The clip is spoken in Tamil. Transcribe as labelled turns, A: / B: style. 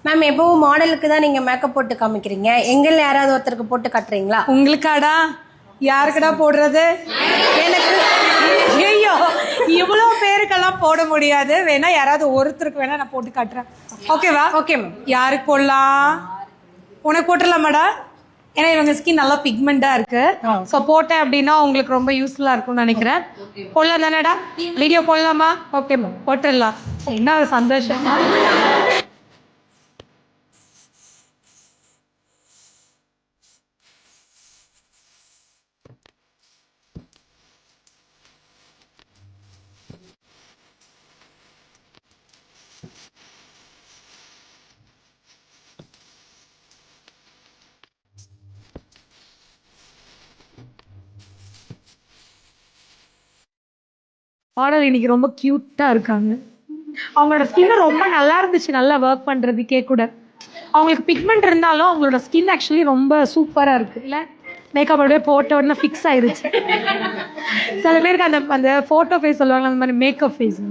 A: மேம் எப்பவும் மாடலுக்கு தான் நீங்க மேக்கப் போட்டு காமிக்கிறீங்க, எங்கள் யாராவது ஒருத்தருக்கு போட்டு காட்டுறீங்களா?
B: உங்களுக்காடா? யாருக்குடா போடுறது? எனக்கு ஐயோ இவ்வளோ பேருக்கெல்லாம் போட முடியாது. வேணா யாராவது ஒருத்தருக்கு வேணா நான் போட்டு காட்டுறேன். ஓகேவா?
A: Okay ma'am.
B: யாருக்கு போடலாம்? உனக்கு போட்டுடலாமாடா? ஏன்னா இவங்க ஸ்கின் நல்லா பிக்மெண்டா இருக்கு. ஸோ போட்டேன் அப்படின்னா உங்களுக்கு ரொம்ப யூஸ்ஃபுல்லா இருக்கும்னு நினைக்கிறேன். போடலாம் தானடா? வீடியோ போடலாமா? ஓகே மேம், போட்டுடலாம். என்ன ஒரு சந்தோஷமா. மாடல் இன்னைக்கு ரொம்ப கியூட்டா இருக்காங்க. அவங்களோட ஸ்கின் ரொம்ப நல்லா இருந்துச்சு, நல்லா ஒர்க் பண்றதுக்கே கூட. அவங்களுக்கு பிக்மெண்ட் இருந்தாலும் அவங்களோட ஸ்கின் ஆக்சுவலி ரொம்ப சூப்பரா இருக்கு இல்ல? மேக்கப் அப்படியே போட்ட உடனே ஃபிக்ஸ் ஆயிருச்சு. சில பேருக்கு அந்த அந்த போட்டோ ஃபேஸ் சொல்லுவாங்க, அந்த மாதிரி மேக்கப் ஃபேஸ்.